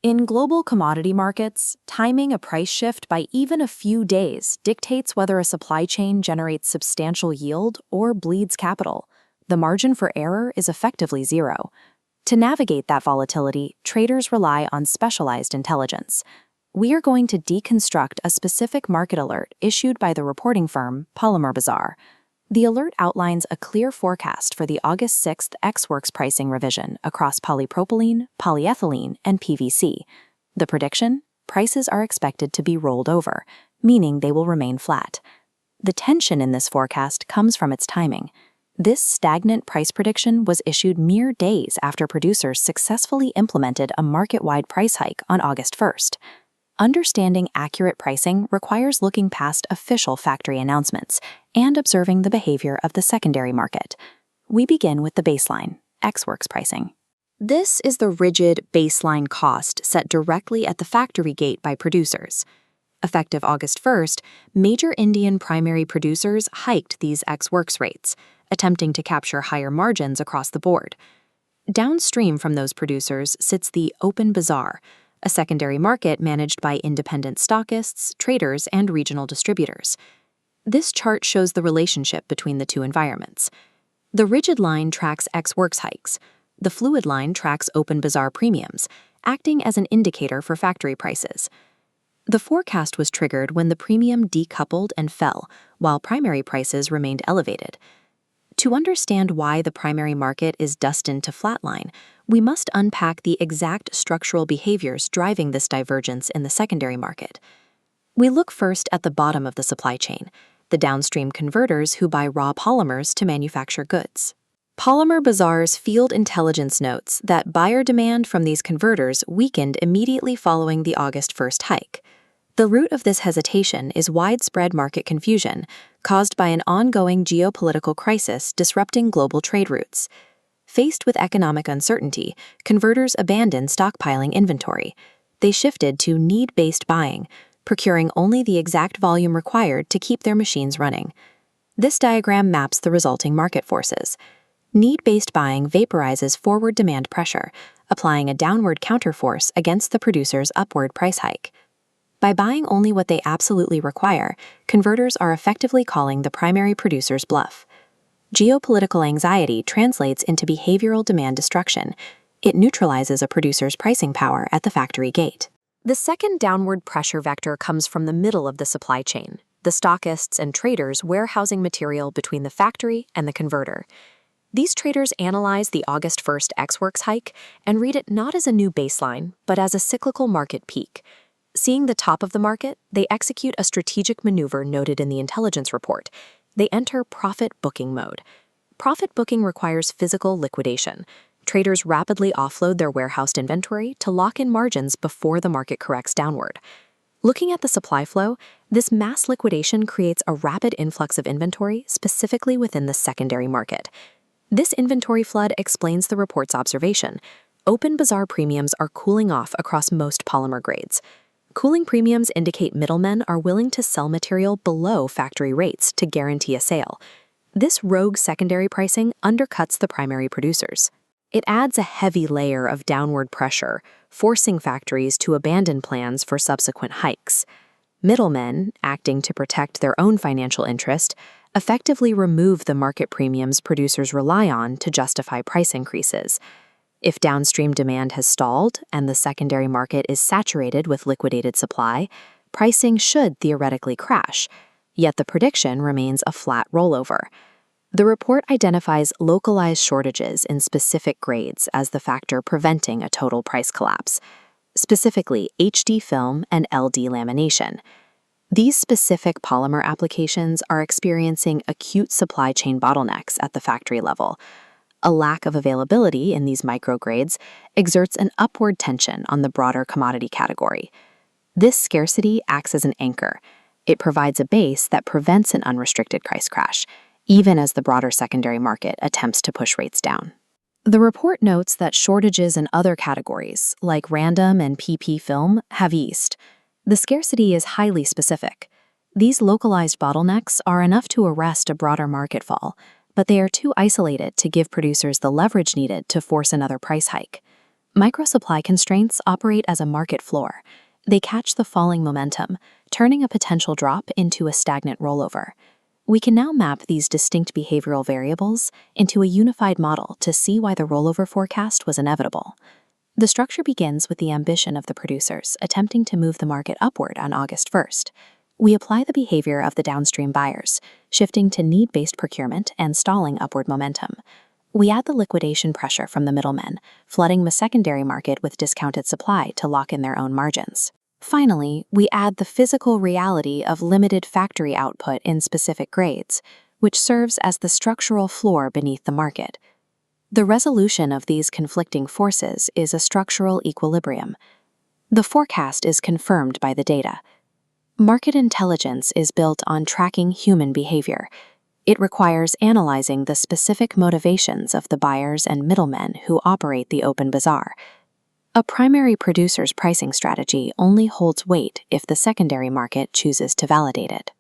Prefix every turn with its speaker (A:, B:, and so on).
A: In global commodity markets, timing a price shift by even a few days dictates whether a supply chain generates substantial yield or bleeds capital. The margin for error is effectively zero. To navigate that volatility, traders rely on specialized intelligence. We are going to deconstruct a specific market alert issued by the reporting firm Polymer Bazaar. The alert outlines a clear forecast for the August 6th Ex-Works pricing revision across polypropylene, polyethylene, and PVC. The prediction? Prices are expected to be rolled over, meaning they will remain flat. The tension in this forecast comes from its timing. This stagnant price prediction was issued mere days after producers successfully implemented a market-wide price hike on August 1st. Understanding accurate pricing requires looking past official factory announcements and observing the behavior of the secondary market. We begin with the baseline, Ex-Works pricing. This is the rigid baseline cost set directly at the factory gate by producers. Effective August 1st, major Indian primary producers hiked these Ex-Works rates, attempting to capture higher margins across the board. Downstream from those producers sits the open bazaar, a secondary market managed by independent stockists, traders, and regional distributors. This chart shows the relationship between the two environments. The rigid line tracks Ex-Works hikes. The fluid line tracks open bazaar premiums, acting as an indicator for factory prices. The forecast was triggered when the premium decoupled and fell, while primary prices remained elevated. To understand why the primary market is destined to flatline, we must unpack the exact structural behaviors driving this divergence in the secondary market. We look first at the bottom of the supply chain, the downstream converters who buy raw polymers to manufacture goods. Polymer Bazaar's field intelligence notes that buyer demand from these converters weakened immediately following the August 1st hike. The root of this hesitation is widespread market confusion, caused by an ongoing geopolitical crisis disrupting global trade routes. Faced with economic uncertainty, converters abandoned stockpiling inventory. They shifted to need-based buying, procuring only the exact volume required to keep their machines running. This diagram maps the resulting market forces. Need-based buying vaporizes forward demand pressure, applying a downward counterforce against the producer's upward price hike. By buying only what they absolutely require, converters are effectively calling the primary producer's bluff. Geopolitical anxiety translates into behavioral demand destruction. It neutralizes a producer's pricing power at the factory gate. The second downward pressure vector comes from the middle of the supply chain, the stockists and traders warehousing material between the factory and the converter. These traders analyze the August 1st Ex-Works hike and read it not as a new baseline, but as a cyclical market peak. Seeing the top of the market, they execute a strategic maneuver noted in the intelligence report. They enter profit booking mode. Profit booking requires physical liquidation. Traders rapidly offload their warehoused inventory to lock in margins before the market corrects downward. Looking at the supply flow, this mass liquidation creates a rapid influx of inventory, specifically within the secondary market. This inventory flood explains the report's observation. Open bazaar premiums are cooling off across most polymer grades. Cooling premiums indicate middlemen are willing to sell material below factory rates to guarantee a sale. This rogue secondary pricing undercuts the primary producers. It adds a heavy layer of downward pressure, forcing factories to abandon plans for subsequent hikes. Middlemen, acting to protect their own financial interest, effectively remove the market premiums producers rely on to justify price increases. If downstream demand has stalled and the secondary market is saturated with liquidated supply, pricing should theoretically crash, yet the prediction remains a flat rollover. The report identifies localized shortages in specific grades as the factor preventing a total price collapse, specifically HD film and LD lamination. These specific polymer applications are experiencing acute supply chain bottlenecks at the factory level. A lack of availability in these microgrades exerts an upward tension on the broader commodity category. This scarcity acts as an anchor. It provides a base that prevents an unrestricted price crash, even as the broader secondary market attempts to push rates down. The report notes that shortages in other categories, like random and PP film, have eased. The scarcity is highly specific. These localized bottlenecks are enough to arrest a broader market fall, but they are too isolated to give producers the leverage needed to force another price hike. Microsupply constraints operate as a market floor. They catch the falling momentum, turning a potential drop into a stagnant rollover. We can now map these distinct behavioral variables into a unified model to see why the rollover forecast was inevitable. The structure begins with the ambition of the producers attempting to move the market upward on August 1st. We apply the behavior of the downstream buyers, shifting to need-based procurement and stalling upward momentum. We add the liquidation pressure from the middlemen, flooding the secondary market with discounted supply to lock in their own margins. Finally, we add the physical reality of limited factory output in specific grades, which serves as the structural floor beneath the market. The resolution of these conflicting forces is a structural equilibrium. The forecast is confirmed by the data. Market intelligence is built on tracking human behavior. It requires analyzing the specific motivations of the buyers and middlemen who operate the open bazaar. A primary producer's pricing strategy only holds weight if the secondary market chooses to validate it.